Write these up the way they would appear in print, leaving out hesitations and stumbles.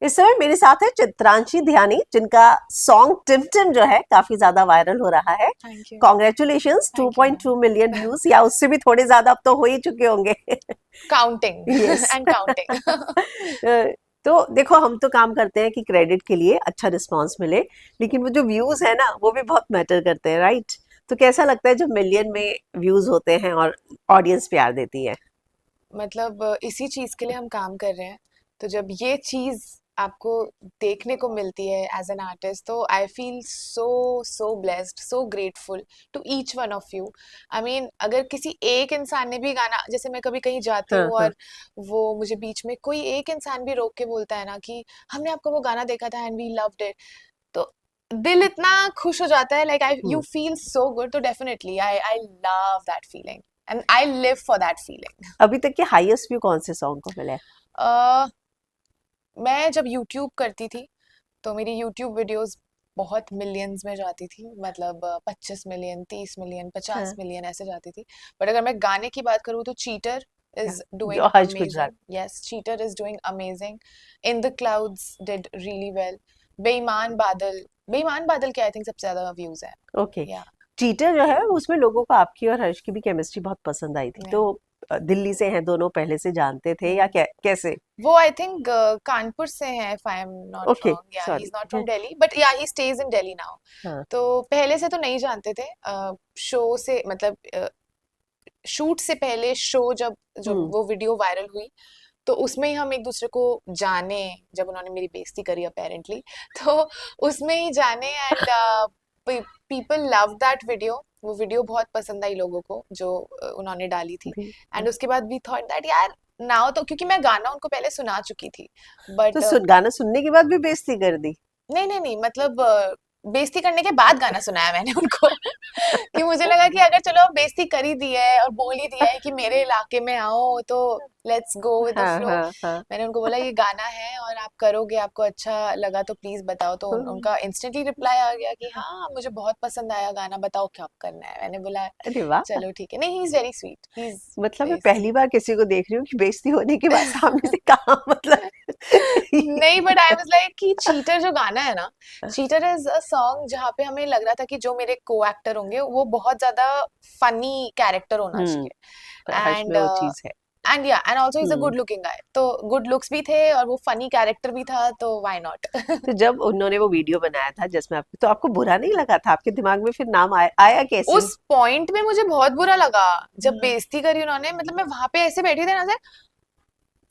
इस समय मेरे साथ है चित्रांशी ध्यानी, जिनका सॉन्ग टिम टिम जो है काफी ज्यादा वायरल हो रहा है। Thank you. Congratulations, thank you ma'am. 2.2 million views, या उससे भी थोड़े ज्यादा अब तो हो ही चुके होंगे। Counting yes. And counting. तो देखो, हम तो काम करते हैं कि क्रेडिट के लिए अच्छा रिस्पांस मिले, लेकिन वो जो व्यूज है ना वो भी बहुत मैटर करते हैं, राइट? तो कैसा लगता है जब मिलियन में व्यूज होते हैं और ऑडियंस प्यार देती है? मतलब इसी चीज के लिए हम काम कर रहे हैं। तो जब ये चीज आपको देखने को मिलती है एज एन आर्टिस्ट, तो I feel so so blessed, so grateful to each one of you. I mean, अगर किसी एक इंसान ने भी गाना, जैसे मैं कभी कहीं जाती हाँ हूँ हाँ। और वो मुझे बीच में कोई एक इंसान भी रोक के बोलता है ना कि हमने आपका वो गाना देखा था एंड वी लव्ड इट, तो दिल इतना खुश हो जाता है। Like I you hmm. Feel so good. तो definitely I I love that feeling and I live for that feeling. अभी तक के हाईएस्ट व्यू कौन से सॉन्ग को मिला है? मैं जब यूट्यूब करती थी तो मेरी यूट्यूब वीडियोस बहुत मिलियंस में जाती थी। मतलब 25 मिलियन, 30 मिलियन, पचास हाँ, मिलियन ऐसे जाती थी। बट अगर मैं गाने की बात करूँ तो चीटर हाँ, इज डूइंग जो Harsh Gujarat. Amazing. Yes, cheater is doing amazing. In the clouds did really well. बेईमान बादल, बेईमान बादल के आई थिंक सबसे ज्यादा व्यूज है। ओके। या चीटर जो है उसमें लोगों को आपकी और हर्ष की भी केमिस्ट्री बहुत पसंद आई थी, तो या दिल्ली से हैं दोनों, पहले से जानते थे या कैसे? वो आई थिंक कानपुर से हैं, if I am not okay, wrong. Yeah he is not sorry. From Delhi, but yeah he stays in Delhi now. हाँ। तो पहले से तो नहीं जानते थे। शो से मतलब शूट से पहले शो जब जब हम्म। वो वीडियो वायरल हुई तो उसमें ही हम एक दूसरे को जाने। जब उन्होंने मेरी बेइज्जती करी अपेरेंटली, तो उसमें ही जाने। And people love that video. वो वीडियो बहुत पसंद आई लोगों को जो उन्होंने डाली थी। भी। एंड उसके बाद वी थॉट दैट यार नाउ तो, क्योंकि मैं गाना उनको पहले सुना चुकी थी। तो बट गाना सुनने के बाद भी बेइज्जती कर दी? नहीं नहीं नहीं, मतलब बेइज्जती करने के बाद गाना सुनाया मैंने उनको। कि मुझे लगा कि अगर चलो अब बेइज्जती कर ही दी है और बोल ही दिया है कि मेरे इलाके में आओ, तो लेट्स गो विद द हाँ फ्लो। हाँ हाँ। मैंने उनको बोला ये गाना है और आप करोगे, आपको अच्छा लगा तो प्लीज बताओ। तो उनका इंस्टेंटली रिप्लाई आ गया कि हाँ मुझे बहुत पसंद आया गाना, बताओ क्या करना है। मैंने बोला अरे वाह! चलो ठीक है। नहीं, he is very sweet, he is मतलब मैं पहली बेसिकली। बार किसी को देख रही हूँ कि बेइज्जती होने के बाद सामने से कहा, मतलब। नहीं, बट आई वाज लाइक कि चीटर जो गाना है ना, चीटर इज अ सॉन्ग जहाँ पे हमें लग रहा था कि जो मेरे को एक्टर होंगे वो बहुत ज्यादा फनी कैरेक्टर होना चाहिए। हर्ष में वो चीज है। And also is a hmm. Good looking guy, तो गुड लुक्स भी थे और वो फनी कैरेक्टर भी था, तो व्हाई नॉट। तो जब उन्होंने वो वीडियो बनाया था जिसमें आपको, तो आपको बुरा नहीं लगा था? आपके दिमाग में फिर नाम आया कैसे? उस पॉइंट में मुझे बहुत बुरा लगा जब हाँ। बेइज्जती करी उन्होंने। मतलब मैं वहां पे ऐसे बैठी थी ना,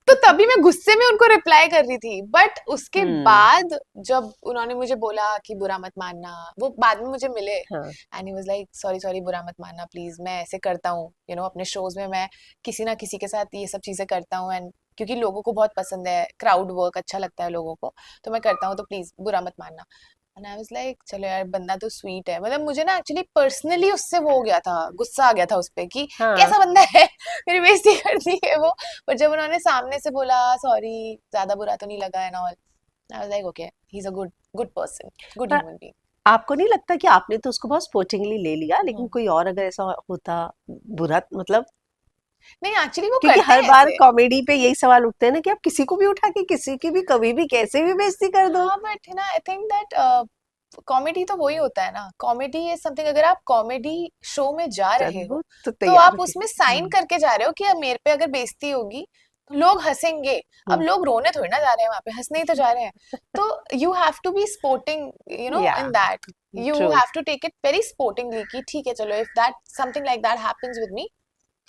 तो तभी मैं गुस्से में उनको रिप्लाई कर रही थी। बट उसके हम्म। बाद जब उन्होंने मुझे बोला कि बुरा मत मानना, वो बाद में मुझे मिले हाँ। And he was like sorry sorry, बुरा मत मानना प्लीज, मैं ऐसे करता हूँ अपने शोज में मैं किसी ना किसी के साथ ये सब चीजें करता हूँ। एंड क्योंकि लोगों को बहुत पसंद है, क्राउड वर्क अच्छा लगता है लोगों को, तो मैं करता हूँ, तो प्लीज बुरा मत मानना। एंड आई वाज लाइक चलो यार, बंदा तो स्वीट है। मतलब मुझे ना एक्चुअली पर्सनली उससे वो हो गया था, गुस्सा आ गया था उस पे कि हाँ। कैसा बंदा है। मेरी बेइज्जती कर दी है वो। पर जब उन्होंने सामने से बोला सॉरी, ज्यादा बुरा तो नहीं लगा and all, I was like okay, he is a good good person, good पर ह्यूमन बीइंग। आपको नहीं लगता कि आपने तो उसको बहुत स्पोर्टिंगली ले लिया, लेकिन कोई और अगर ऐसा होता, बुरा मतलब, नहीं, एक्चुअली वो क्योंकि करते हर हैं बार ऐसे। कॉमेडी पे यही सवाल उठते हैं ना कि आप किसी को भी उठा के किसी की भी कभी भी कैसे भी बेइज्जती कर दो। हाँ but I think that comedy तो वही होता है ना। कॉमेडी इज समथिंग, अगर आप कॉमेडी शो में जा रहे चलो, हो तो तो तैयार आप होके। उसमें साइन करके जा रहे हो कि अब मेरे पे अगर बेइज्जती होगी तो लोग हंसेंगे। अब हम्म। लोग रोने थोड़ी ना जा रहे हैं, वहां पे हंसने ही तो जा रहे हैं। तो you have to be sporting yeah. In that. You true. Have to take it very sportingly कि ठीक है चलो, if that something like that happens with me,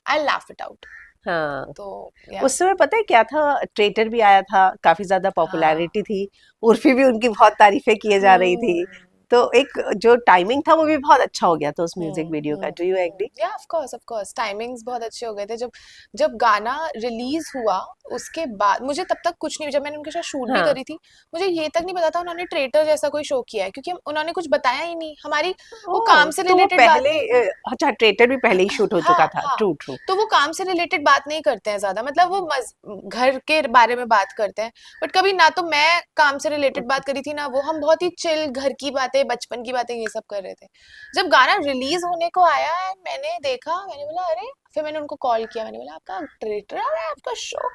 I laugh it out. हाँ। तो या उस समय पता है क्या था, ट्रेटर भी आया था, काफी ज्यादा हाँ। पॉपुलैरिटी थी, उर्फी भी उनकी बहुत तारीफें किए जा रही थी। हम्म तो एक जो टाइमिंग था वो भी बहुत अच्छा हो गया था उस म्यूजिक वीडियो का। Do you agree? या ऑफ कोर्स टाइमिंग्स बहुत अच्छे हो गए थे। जब जब गाना रिलीज हुआ उसके बाद मुझे तब तक कुछ नहीं, जब मैंने उनके साथ शूट भी हाँ। करी थी मुझे ये तक नहीं पता था उन्होंने ट्रेटर जैसा कोई शो किया है, क्योंकि उन्होंने कुछ बताया ही नहीं हमारी। वो ओह, काम से तो वो रिलेटेड बात पहले नहीं। अच्छा, ट्रेटर भी पहले ही शूट हो चुका हाँ था। हाँ। True true. तो वो काम से रिलेटेड बात नहीं करते हैं ज्यादा, मतलब वो घर के बारे में बात करते हैं। बट कभी ना तो मैं काम से रिलेटेड ओके। बात करी थी ना वो, हम बहुत ही चिल घर की बातें, बचपन की बातें, ये सब कर रहे थे। जब गाना रिलीज होने को आया है मैंने देखा, मैंने बोला अरे, फिर मैंने उनको कॉल किया, मैंने बोला आपका ट्रेलर आ रहा है, आपका शो।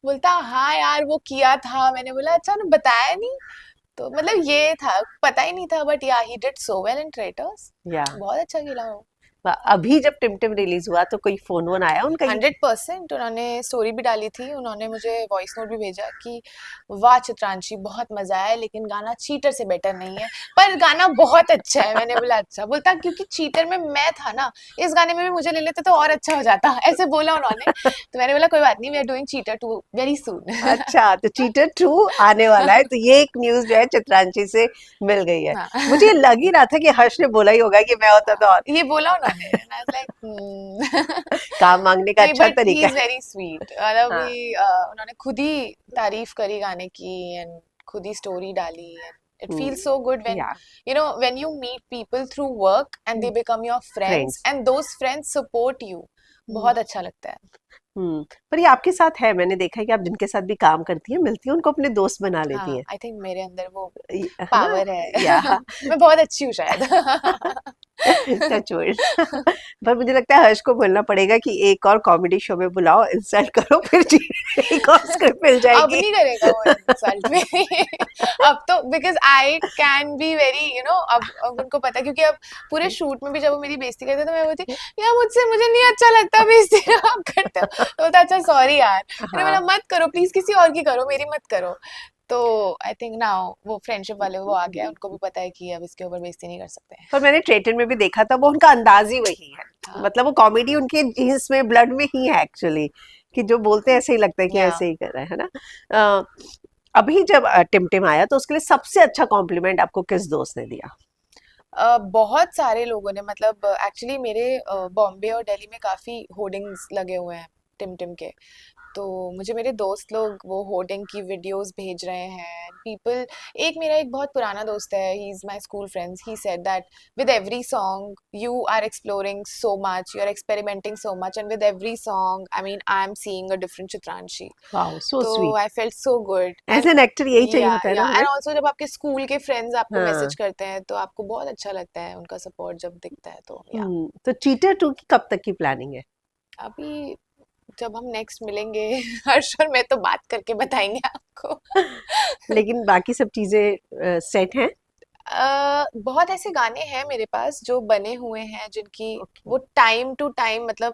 बोलता हाँ यार वो किया था। मैंने बोला अच्छा, ने बताया नहीं? तो मतलब ये था, पता ही नहीं था, but yeah he did so well in traitors. या बहुत अच्छा खेला वो। अभी जब टिमटिम रिलीज हुआ तो कोई फोन वोन आया उनका कि 100%। उन्होंने स्टोरी भी डाली थी, उन्होंने मुझे वॉइस नोट भी भेजा कि वाह चित्रांशी बहुत मजा आया, लेकिन गाना चीटर से बेटर नहीं है, पर गाना बहुत अच्छा है। मैंने बोला अच्छा। बोलता क्योंकि चीटर में मैं था ना, इस गाने में भी मुझे ले लेते तो और अच्छा हो जाता, ऐसे बोला उन्होंने। तो मैंने बोला कोई बात नहीं, we are doing cheater 2 very soon. अच्छा, तो चीटर 2 आने वाला है, तो ये एक न्यूज जो है चित्रांशी से मिल गई है। मुझे हाँ। लग ही रहा था कि हर्ष ने बोला ही होगा कि मैं होता तो और ये बोला उन्होंने, and I was like, काम मांगने का नहीं अच्छा बट ही तरीका इज है। Very sweet. मतलब हाँ। भी उन्होंने खुद ही तारीफ करी गाने की, एंड खुद ही स्टोरी डाली, and it feels so good when yeah when you meet people through work and they become your friends friends. And those friends support you. बहुत अच्छा लगता है। पर ये आपके साथ है, मैंने देखा है कि आप जिनके साथ भी काम करती हैं, मिलती हैं, उनको अपने दोस्त बना लेती हाँ, हैं। आई थिंक मेरे अंदर वो है ना? पावर है। या मैं बहुत अच्छी हूँ शायद। टचवुड। पर मुझे लगता है हर्ष को बोलना पड़ेगा कि एक और कॉमेडी शो में बुलाओ, इंसल्ट करो, फिर एक और स्क्रिप्ट मिल अब जाएगी। नहीं करेगा वो इंसल्ट मेरी। अब तो because I can be very अब उनको पता है, क्योंकि अब पूरे शूट में भी जब वो मेरी बेइज्जती करते तो मैं बोलती यार मुझे नहीं अच्छा लगता बेइज्जती आप करते हो। तो बोलता अच्छा सॉरी यार। मैंने बोला हाँ। मत करो प्लीज, किसी और की करो, मेरी मत करो। तो आई थिंक नाउ वो फ्रेंडशिप वाले वो आ गया है, उनको भी पता है कि अब इसके ऊपर बेइज्जती नहीं कर सकते। पर मैंने ट्रेटर में भी देखा था, वो उनका अंदाज ही वही है। हाँ। मतलब वो कॉमेडी उनके जीन्स में, ब्लड में ही है एक्चुअली, कि जो बोलते हैं ऐसे ही लगता है कि या ऐसे ही कर रहे हैं, है ना? अभी जब टिमटिम आया तो उसके लिए सबसे अच्छा कॉम्प्लीमेंट आपको किस दोस्त ने दिया? बहुत सारे लोगों ने, मतलब एक्चुअली मेरे बॉम्बे और दिल्ली में काफी होर्डिंग्स लगे हुए हैं टिम टिम के। तो मुझे मेरे दोस्त लोग वो होर्डिंग की वीडियोस भेज रहे हैं। पीपल, एक बहुत पुराना दोस्त है, he is my school friends, he said that with every song you are exploring so much, you are experimenting so much, and with every song I mean I am seeing a different Chitranshi. Wow, so too sweet. I felt so good. As and an actor यही चाहिए होता है या ना हमें। And also जब आपके school के फ्रेंड्स आपको मैसेज हाँ। करते हैं तो आपको बहुत अच्छा लगता है, उनका सपोर्ट जब दिखता है तो या। तो चीटर 2 की कब तक की प्लानिंग है? अभी जब हम नेक्स्ट मिलेंगे हर्ष और मैं, तो बात करके बताएंगे आपको। लेकिन बाकी सब चीजें सेट हैं? बहुत ऐसे गाने हैं मेरे पास जो बने हुए हैं, जिनकी ओके। वो टाइम टू टाइम, मतलब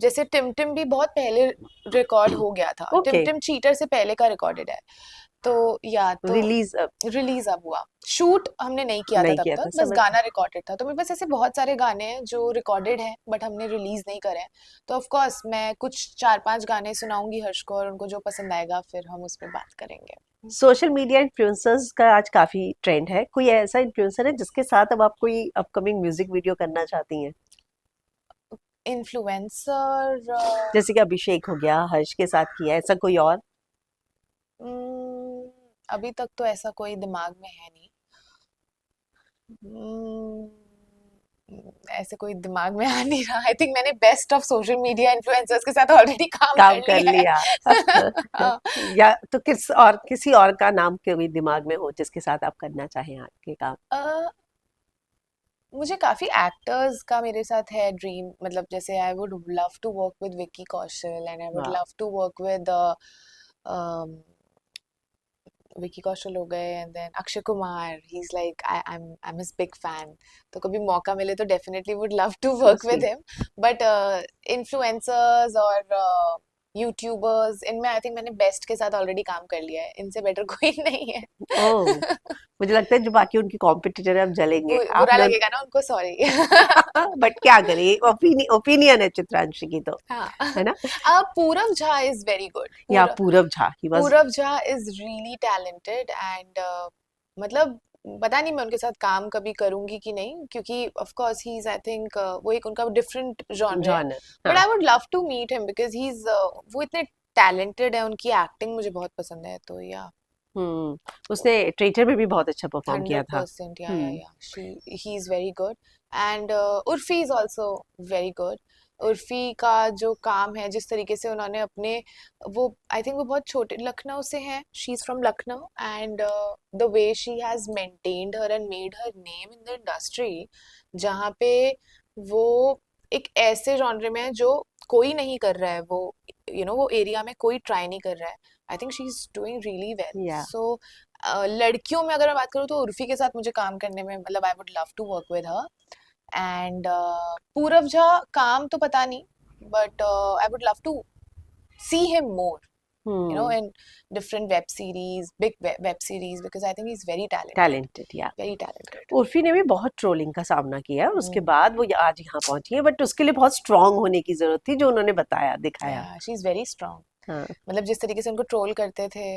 जैसे टिमटिम भी बहुत पहले रिकॉर्ड हो गया था, ओके। टिमटिम चीटर से पहले का रिकॉर्डेड है। तो या तो रिलीज अब रिलीज अब हुआ, शूट हमने नहीं किया था नहीं तब किया था, तक, बस समझ। गाना रिकॉर्डेड था। तो मेरे पास ऐसे बहुत सारे गाने हैं जो रिकॉर्डेड हैं बट हमने रिलीज नहीं करे हैं। तो ऑफ कोर्स मैं कुछ 4-5 गाने सुनाऊंगी हर्ष को, और उनको जो पसंद आएगा फिर हम उस पर बात करेंगे। सोशल मीडिया इन्फ्लुएंसर्स का आज काफी ट्रेंड है, कोई ऐसा इन्फ्लुएंसर है जिसके साथ अब आप कोई अपकमिंग म्यूजिक वीडियो करना चाहती हैं? इन्फ्लुएंसर, जैसे कि अभिषेक हो गया, हर्ष के साथ किया, ऐसा कोई और? अभी तक तो ऐसा कोई दिमाग में है नहीं। हम्म, ऐसे कोई दिमाग में आ नहीं रहा। आई थिंक मैंने best of social media influencers के साथ ऑलरेडी काम काम कर कर लिया लिया। है। हाँ। या तो किसी और का नाम कोई दिमाग में हो जिसके साथ आप करना चाहें आपके काम? अ, मुझे काफी एक्टर्स का मेरे साथ है ड्रीम, मतलब जैसे I would love to work with Vicky Kaushal, and I would wow. Love to work with Vicky Kaushal हो गए, and then Akshay Kumar, he is like I am his big fan. तो कभी मौका मिले तो definitely would love to so work with sweet. Him. But influencers और YouTubers, इनमें I think मैंने बेस्ट के साथ ऑलरेडी काम कर लिया है, इनसे बेटर कोई नहीं है। ओह, मुझे लगता है जो बाकी उनकी कॉम्पिटिटर है अब जलेंगे बुरा आपने लगेगा ना उनको, सॉरी। बट क्या करें, ओपिनियन है चित्रांशी की तो, हाँ। है ना? पूरव झा इज वेरी गुड। या पूरब Jha, he was. Purav Jha is really talented, and मतलब पता नहीं मैं उनके साथ काम कभी करूंगी कि नहीं, क्योंकि of course he is I think वो एक उनका डिफरेंट जॉनर है। जॉनर। बट हाँ। I would love to meet him because he is वो इतने टैलेंटेड है, उनकी एक्टिंग मुझे बहुत पसंद है, तो या। उसने ट्रेजर में भी बहुत अच्छा परफॉर्म किया था। 100%, हम्म। या he is very good, and Urfi is also very good। Urfi का जो काम है, जिस तरीके से उन्होंने अपने वो आई थिंक वो बहुत छोटे लखनऊ से हैं, she is from Lucknow, and the way she has maintained her and made her name in the industry, जहाँ पे वो एक ऐसे जॉनर में है जो कोई नहीं कर रहा है, वो वो एरिया में कोई ट्राई नहीं कर रहा है, I think she is doing really well. या सो लड़कियों में अगर मैं बात करूँ तो उर्फी के साथ मुझे काम करने में मतलब I would love to work with her. And Purav Jha काम तो पता नहीं, but I would love to see him more, hmm in different web series, big web series, because I think he's very talented, talented या very talented. Urfi ने भी बहुत trolling का सामना किया और उसके Hmm. बाद वो आज यहाँ पहुंची है, बट उसके लिए बहुत स्ट्रांग होने की जरूरत थी, जो उन्होंने बताया दिखाया। Yeah, she's very strong. हाँ मतलब जिस तरीके से उनको ट्रोल करते थे,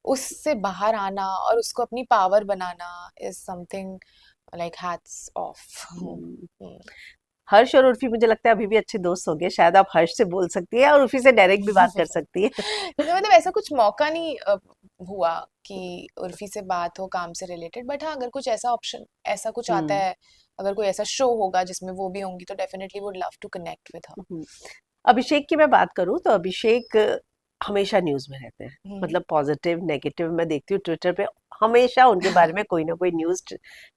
उससे बाहर आना और उसको अपनी power banana is something like hats off. Hmm. Hmm. हर्ष और उर्फी मुझे लगता है अभी भी अच्छे दोस्त होंगे, शायद आप हर्ष से बोल सकती है और उर्फी से डायरेक्ट भी बात कर सकती है। मतलब ऐसा कुछ मौका नहीं हुआ कि उर्फी से बात हो काम से रिलेटेड, बट हाँ अगर कुछ ऐसा ऑप्शन ऐसा कुछ आता हम्म है, अगर कोई ऐसा शो होगा जिसमें वो भी होंगी तो definitely would love to connect with her. Hmm. Abhishek की मैं बात करूं तो अभिषेक हमेशा न्यूज में रहते हैं, मतलब पॉजिटिव नेगेटिव मैं देखती हूँ ट्विटर पे, हमेशा उनके बारे में कोई ना कोई न्यूज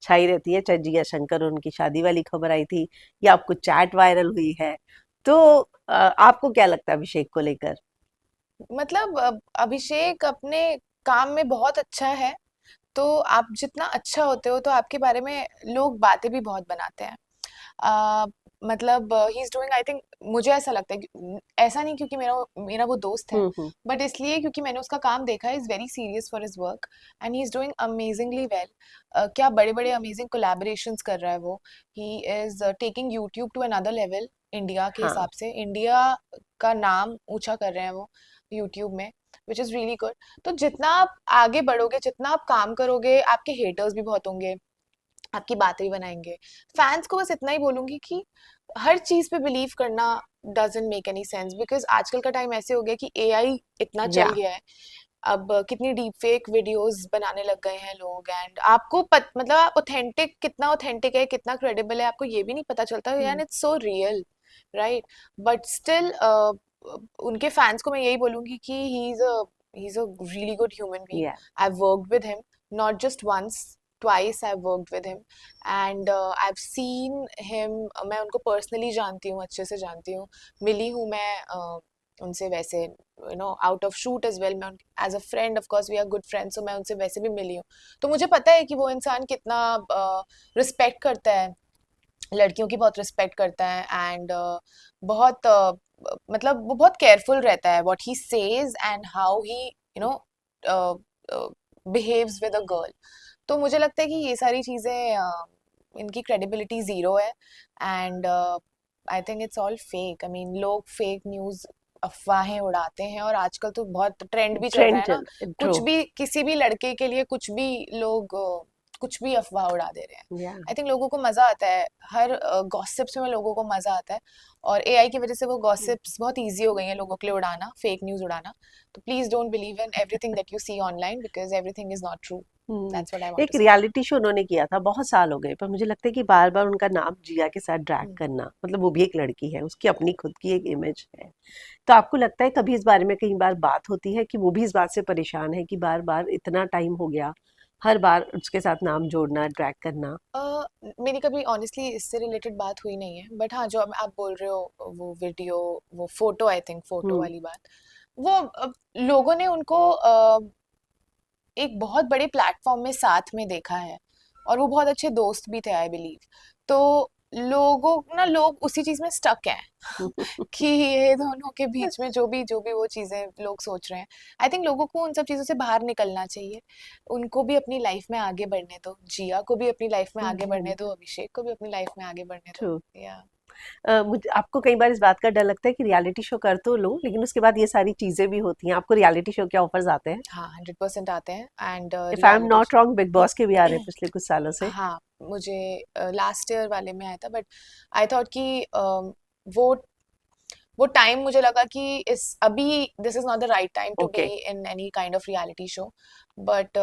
छाई रहती है, चाहे जिया शंकर उनकी शादी वाली खबर आई थी या आपको चैट वायरल हुई है। तो आपको क्या लगता है अभिषेक को लेकर? मतलब अभिषेक अपने काम में बहुत अच्छा है, तो आप जितना अच्छा होते हो तो आपके बारे में लोग बातें भी बहुत बनाते हैं। अ, मतलब ही इज डूइंग, आई थिंक मुझे ऐसा लगता है कि ऐसा नहीं क्योंकि मेरा मेरा वो दोस्त है, हम्म। बट इसलिए क्योंकि मैंने उसका काम देखा है, is very serious for his work and he is doing amazingly well. क्या बड़े बड़े अमेजिंग कोलैबोरेशंस कर रहा है वो। He is taking YouTube to another level, India के हाँ हिसाब से इंडिया का नाम ऊंचा कर रहे हैं वो यूट्यूब में, विच इज रियली गुड। तो जितना आप आगे बढ़ोगे, जितना आप काम करोगे, आपके हेटर्स भी बहुत होंगे, आपकी बातें भी बनाएंगे। फैंस को बस इतना ही बोलूंगी कि हर चीज पे बिलीव करना doesn't make any sense, because आजकल का टाइम ऐसे हो गया कि एआई इतना चल या गया है। अब कितनी डीप फेक वीडियोस बनाने लग गए हैं लोग, एंड आपको मतलब ऑथेंटिक कितना ऑथेंटिक है, कितना क्रेडिबल है, आपको ये भी नहीं पता चलता, and it's so real, right. But still उनके फैंस को मैं यही बोलूंगी कि he is a really good human being. Yeah I have worked with him, not just once, twice I have worked with him, and I have seen him. मैं उनको personally जानती हूँ, अच्छे से जानती हूँ, मिली हूँ मैं उनसे वैसे, out of shoot as well. मैं as a friend, of course we are good friends, so मैं उनसे वैसे भी मिली हूँ। तो मुझे पता है कि वो इंसान कितना रिस्पेक्ट करता है, लड़कियों की बहुत रिस्पेक्ट करता है, एंड बहुत मतलब वो बहुत केयरफुल रहता है what he says and how he you know behaves with a girl. तो मुझे लगता है कि ये सारी चीज़ें इनकी क्रेडिबिलिटी ज़ीरो है, and I think it's all fake. I mean लोग फेक न्यूज़, अफवाहें उड़ाते हैं, और आजकल तो बहुत ट्रेंड भी चल रहा ट्रेंड है ना, चल ट्रू। कुछ भी किसी भी लड़के के लिए कुछ भी लोग कुछ भी अफवाह उड़ा दे रहे हैं। या आई थिंक लोगों को मजा आता है, हर गॉसिप्स में लोगों को मजा आता है, और एआई की वजह से वो गॉसिप्स बहुत इजी हो गई हैं लोगों के लिए उड़ाना, फेक न्यूज़ उड़ाना। तो please don't believe in everything that you see online, because everything is not true. That's what I want एक टू से। रियलिटी शो उन्होंने किया था, बहुत साल हो गए, पर मुझे लगता है कि बार बार उनका नाम जिया के साथ ड्रैग करना, मतलब वो भी एक लड़की है, उसकी अपनी खुद की एक इमेज है। तो आपको लगता है कभी इस बारे में कई बार बात होती है कि वो भी इस बात से परेशान है कि बार बार इतना टाइम हो गया, हर बार उसके साथ नाम जोड़ना, ड्रैग करना? मेरी कभी ऑनेस्टली इससे रिलेटेड बात हुई नहीं है, बट हाँ जो आप बोल रहे हो वो वीडियो, वो फोटो, आई थिंक फोटो हम्म वाली बात, वो लोगों ने उनको एक बहुत बड़े प्लेटफॉर्म में साथ में देखा है, और वो बहुत अच्छे दोस्त भी थे आई बिलीव। तो लोग उसी चीज में स्टक हैं कि ये दोनों के बीच में जो भी वो चीजें लोग सोच रहे हैं। आई थिंक लोगों को उन सब चीजों से बाहर निकलना चाहिए, उनको भी अपनी लाइफ में आगे बढ़ने दो, जिया को भी अपनी लाइफ में आगे बढ़ने दो, अभिषेक को भी अपनी लाइफ में आगे बढ़ने दो। ट्रू। या मुझे आपको कई बार इस बात का डर लगता है कि रियलिटी शो कर तो लूं, लेकिन उसके बाद ये सारी चीजें भी होती हैं, आपको रियलिटी शो के ऑफर्स आते हैं? हाँ 100% आते हैं, and if I M reality. Not wrong, big boss के भी आ रहे हैं पिछले कुछ सालों से। हाँ मुझे लास्ट ईयर वाले में आया था, बट आई थॉट कि वो वो टाइम मुझे लगा कि इस अभी this is not the right time to be okay. In any kind of reality show, but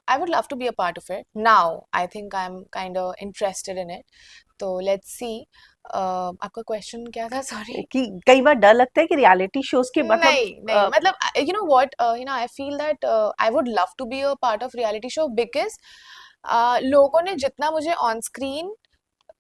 I would love to be a part of it now. I think I am kind of interested in it, तो let's see. आपका question क्या था, sorry? कि कई बार डर लगता है कि रियलिटी शोज के मतलब नहीं नहीं, मतलब you know what, I feel that I would love to be a part of reality show, because लोगों ने जितना मुझे ऑन स्क्रीन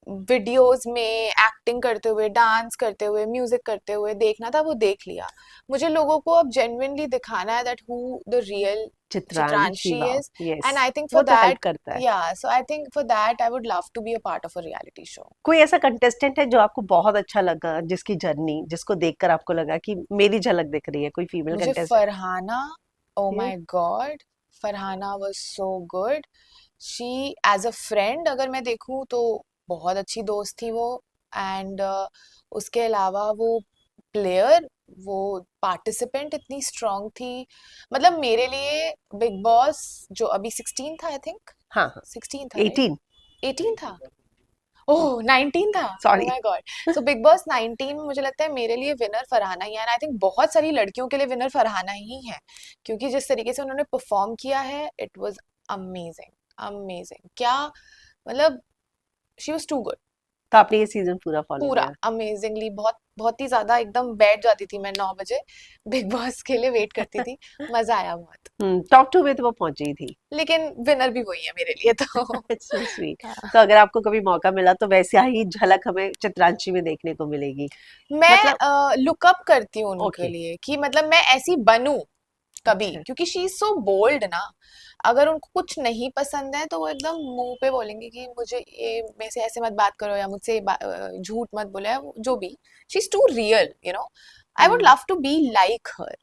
वीडियोस में एक्टिंग करते हुए, डांस करते हुए, म्यूजिक करते हुए देखना था वो देख लिया। मुझे लोगों को अब जेन्युइनली दिखाना है that who the real Chitranshi, Chitranshi wow, is. Yes, and I think for वो तो हेल्प दैट, करता है। Yeah so I think for that I would love to be a part of a reality show. कोई ऐसा contestant है जो आपको बहुत अच्छा लगा, जिसकी जर्नी, जिसको देखकर आपको लगा कि मेरी झलक दिख रही है, कोई फीमेल मुझे contestant? Farhana, oh my God, Farhana was so good. She as a friend अगर मैं देखूं तो बहुत अच्छी दोस्त थी वो। एंड उसके अलावा वो प्लेयर, वो पार्टिसिपेंट इतनी स्ट्रांग थी। मतलब मेरे लिए बिग बॉस जो अभी 16 था, आई थिंक हाँ हाँ, 16 था, राइट? 18, 18 था, ओह 19 था, oh sorry. My god. So Bigg Boss 19 में मुझे लगता है मेरे लिए विनर फरहाना ही है, एंड आई थिंक बहुत सारी लड़कियों के लिए विनर फरहाना ही है, क्योंकि जिस तरीके से उन्होंने परफॉर्म किया है इट वाज अमेजिंग, अमेजिंग। क्या मतलब, शी वाज टू गुड। तो आपने ये सीजन पूरा फॉलो पूरा किया? अमेजिंगली, बहुत बहुत ही ज्यादा, एकदम बैठ जाती थी मैं 9 बजे, बिग बॉस के लिए वेट करती थी। मजा आया बहुत। टॉप टू में तो वो पहुंची ही थी। लेकिन विनर भी वही है मेरे लिए तो। So sweet. हाँ। तो अगर आपको कभी मौका मिला तो वैसे ही झलक हमें चित्रांशी में देखने को मिलेगी? मतलब, मैं लुक अप करती हूँ उनके ओके, लिए कि मतलब मैं ऐसी बनूं कभी, अच्छा, क्योंकि शी इज सो बोल्ड ना। अगर उनको कुछ नहीं पसंद है तो वो एकदम मुंह पे बोलेंगे कि मुझे ये, मेरे से ऐसे मत बात करो, या मुझसे झूठ मत बोलो, या जो भी। She is too real, you know. I would hmm, love to be like her.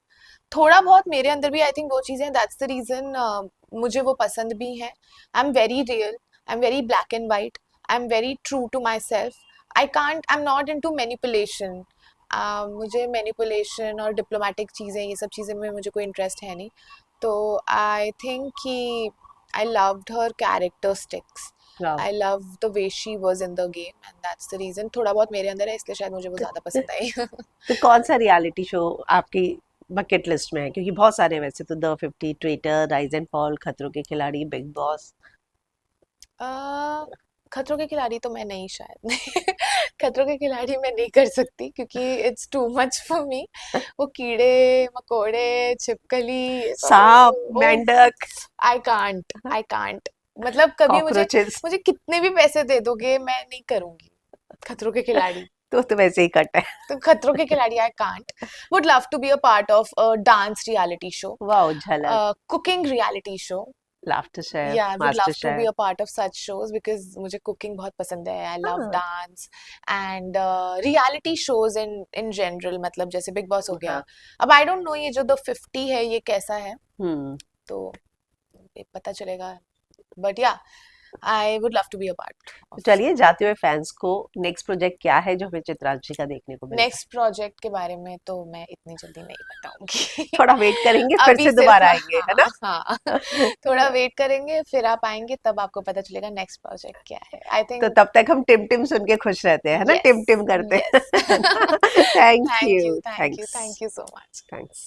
थोड़ा बहुत मेरे अंदर भी आई थिंक वो चीजें, दैट्स द रीजन मुझे वो पसंद भी है। I am very real, I am very black and white, I am very true to myself. I am not into manipulation. मुझे मैनिपुलेशन और डिप्लोमेटिक चीज़ें, ये सब चीज़ें में मुझे कोई इंटरेस्ट है नहीं। तो आई थिंक कि आई लव्ड हर कैरेक्टरिस्टिक्स, वाह। I love the way she was in the game, and that's the reason. थोड़ा बहुत मेरे अंदर है, इसलिए शायद मुझे वो तो, ज़्यादा पसंद आई। तो कौन सा रियलिटी शो आपकी बकेट लिस्ट में है? क्योंकि बहुत सारे हैं वैसे तो, the 50, Twitter, rise and fall, खतरों के खिलाड़ी, बिग बॉस। अ, खतरों के खिलाड़ी तो मैं नहीं, शायद खतरों के खिलाड़ी मैं नहीं कर सकती, क्योंकि it's too much for me. वो कीड़े मकोड़े, छिपकली, ये सांप, सब, ओ, मेंढक, आई कांट, आई कांट। मतलब कभी मुझे, कॉकरोचेस। मुझे कितने भी पैसे दे दोगे मैं नहीं करूंगी खतरों के खिलाड़ी। तो वैसे ही कट है। तो Khatron Ke Khiladi I can't. Would love to be a part of a dance reality show, वाह, Jhalak, cooking reality show. Laughter chef, Yeah, I would master love to be chef. a part of such shows because मुझे cooking बहुत पसंद है. I love हाँ dance and reality shows in general. मतलब जैसे Big Boss हो गया. हाँ। अब I don't know ये जो The 50 है ये कैसा है, हम्म। तो ये पता चलेगा. But yeah, I would love to be a part तो of. चलिए, जाते हुए फैंस को नेक्स्ट प्रोजेक्ट क्या है जो हमें चित्रांशी का देखने को मिलेगा? नेक्स्ट प्रोजेक्ट के बारे में तो मैं इतनी जल्दी नहीं बताऊंगी। थोड़ा वेट करेंगे, फिर अभी से सिर्फ, दोबारा आएंगे, है ना? हाँ हाँ, थोड़ा वेट करेंगे, फिर आप आएंगे तब आपको पता चलेगा नेक्स्ट प्रोजेक्ट क्या है, आई तो थिंक। तब तक हम टिम टिम सुन के खुश रहते हैं, है ना? यस, टिम टिम करते यस। हैं। Thank thank you, you, thank you, thanks, thank you so much. Thanks.